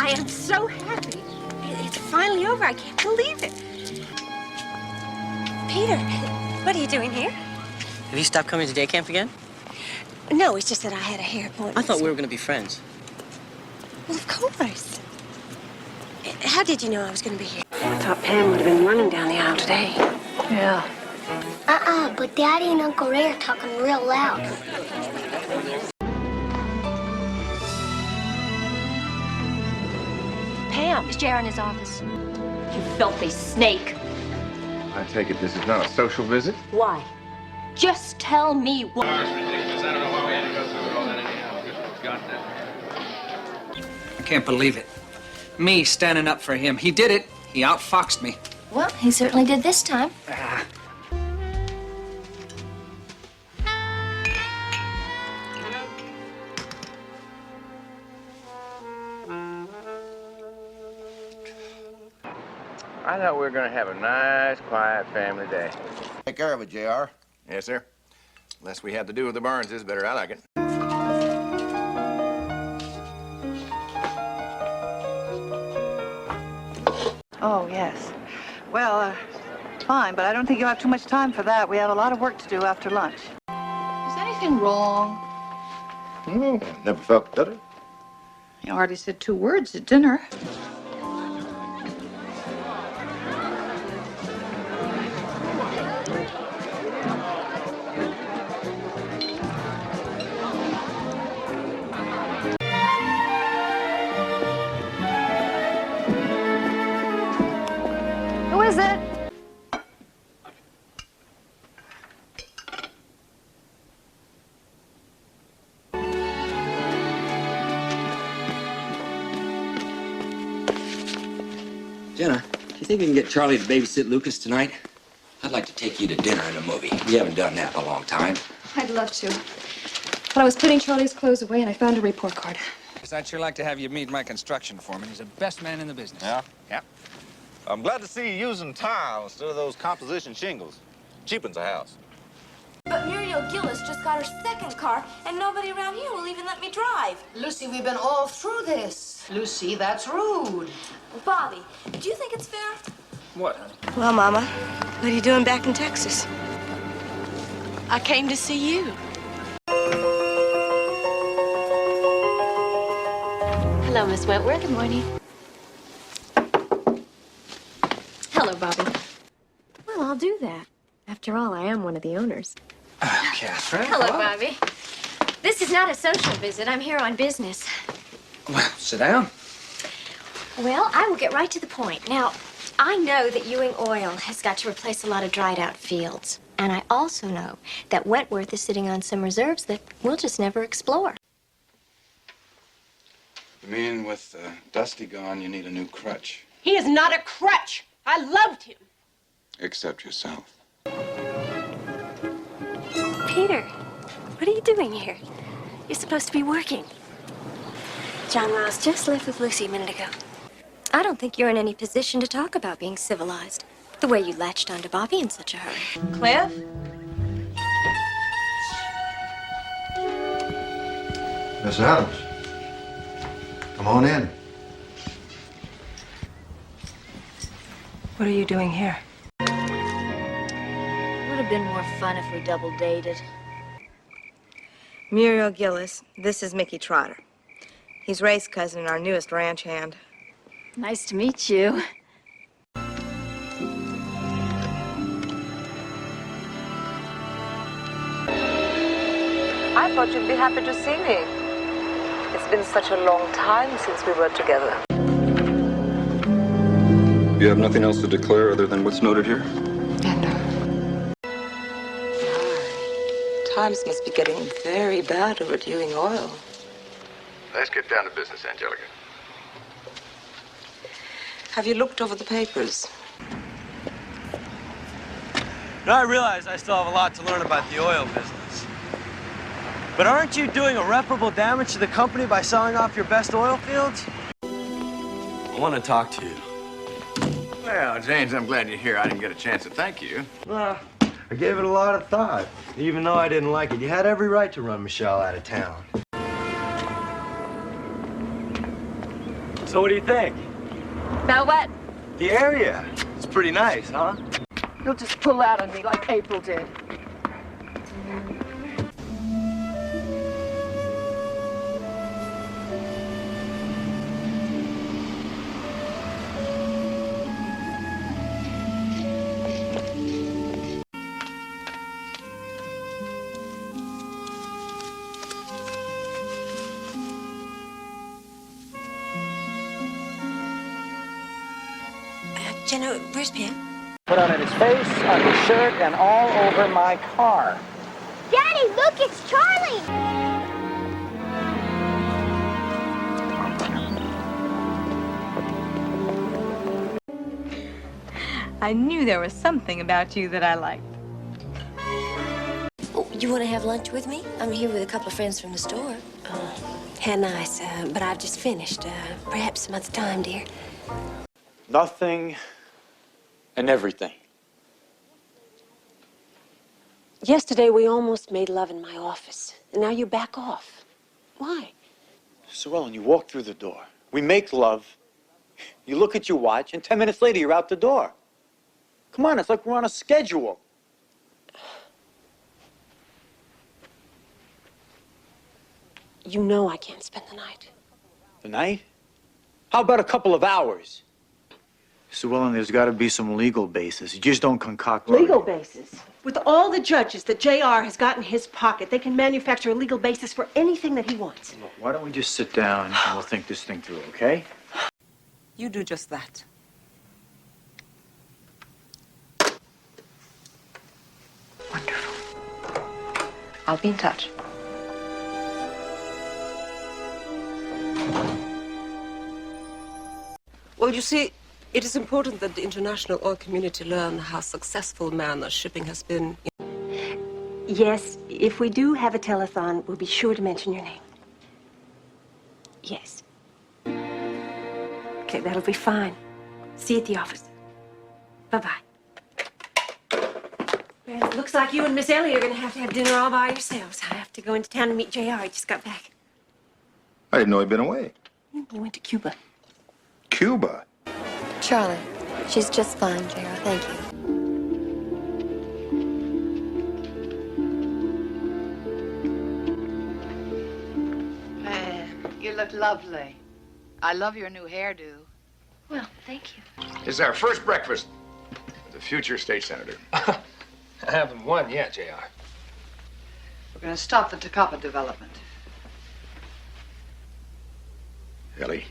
I am so happy. It's finally over. I can't believe it. Peter, what are you doing here? Have you stopped coming to day camp again? No, it's just that I had a hair appointment. I thought we were going to be friends. Well, of course. How did you know I was going to be here? I thought Pam would have been running down the aisle today. Yeah. But Daddy and Uncle Ray are talking real loud. Pam. Is JR in his office? You filthy snake. I take it this is not a social visit? Why? Just tell me why. That's ridiculous. I don't know why we had to go through all that anyhow. Good God, that. I can't believe it. Me standing up for him. He did it. He outfoxed me. Well, he certainly did this time. I thought we were going to have a nice, quiet family day. Take care of it, JR. Yes, sir. Less we have to do with the Barneses, better I like it. Oh, yes. Well, fine, but I don't think you'll have too much time for that. We have a lot of work to do after lunch. Is anything wrong? No, never felt better. You already said 2 words at dinner. Who is it? Jenna, do you think we can get Charlie to babysit Lucas tonight? I'd like to take you to dinner and a movie. We haven't done that in a long time. I'd love to. But I was putting Charlie's clothes away and I found a report card. I'd sure like to have you meet my construction foreman. He's the best man in the business. Yeah? Yeah. I'm glad to see you using tile instead of those composition shingles. Cheapens a house. But Muriel Gillis just got her second car, and nobody around here will even let me drive. Lucy, we've been all through this. Lucy, that's rude. Bobby, do you think it's fair? What, honey? Well, Mama, what are you doing back in Texas? I came to see you. Hello, Miss Wentworth. Good morning. Hello, Bobby. Well, I'll do that. After all, I am one of the owners. Catherine. Hello, Bobby. This is not a social visit. I'm here on business. Well, sit down. Well, I will get right to the point. Now, I know that Ewing Oil has got to replace a lot of dried-out fields. And I also know that Wentworth is sitting on some reserves that we'll just never explore. You mean with Dusty gone, you need a new crutch? He is not a crutch. I loved him. Except yourself. Peter, what are you doing here? You're supposed to be working. John Ross just left with Lucy a minute ago. I don't think you're in any position to talk about being civilized, the way you latched onto Bobby in such a hurry. Cliff? Miss Adams, come on in. What are you doing here? Would have been more fun if we double dated. Muriel Gillis, this is Mickey Trotter. He's Ray's cousin and our newest ranch hand. Nice to meet you. I thought you'd be happy to see me. It's been such a long time since we were together. You have nothing else to declare other than what's noted here? Times must be getting very bad over at Ewing Oil. Let's get down to business, Angelica. Have you looked over the papers? Now I realize I still have a lot to learn about the oil business. But aren't you doing irreparable damage to the company by selling off your best oil fields? I want to talk to you. Well, James, I'm glad you're here. I didn't get a chance to thank you. I gave it a lot of thought, even though I didn't like it. You had every right to run Michelle out of town. So what do you think? About what? The area. It's pretty nice, huh? You'll just pull out on me like April did. Jenna, where's Pam? Put on his face, on his shirt, and all over my car. Daddy, look, it's Charlie! I knew there was something about you that I liked. Oh, you want to have lunch with me? I'm here with a couple of friends from the store. How nice, but I've just finished. Perhaps some other time, dear. Nothing and everything. Yesterday, we almost made love in my office, and now you back off. Why? Sue Ellen, you walk through the door. We make love. You look at your watch, and 10 minutes later, you're out the door. Come on, it's like we're on a schedule. You know I can't spend the night. The night? How about a couple of hours? Sue Ellen, there's got to be some legal basis. You just don't concoct... Legal basis? With all the judges that JR has got in his pocket, they can manufacture a legal basis for anything that he wants. Look, why don't we just sit down and we'll think this thing through, okay? You do just that. Wonderful. I'll be in touch. Well, you see, it is important that the international oil community learn how successful manner shipping has been. Yes, if we do have a telethon, we'll be sure to mention your name. Yes. Okay, that'll be fine. See you at the office. Bye-bye. Well, it looks like you and Miss Ellie are going to have dinner all by yourselves. I have to go into town to meet JR. He just got back. I didn't know he'd been away. He went to Cuba. Cuba? Charlie, she's just fine, JR. Thank you. You look lovely. I love your new hairdo. Well, thank you. This is our first breakfast with the future state senator. I haven't won yet, JR. We're going to stop the Tacapa development. Ellie,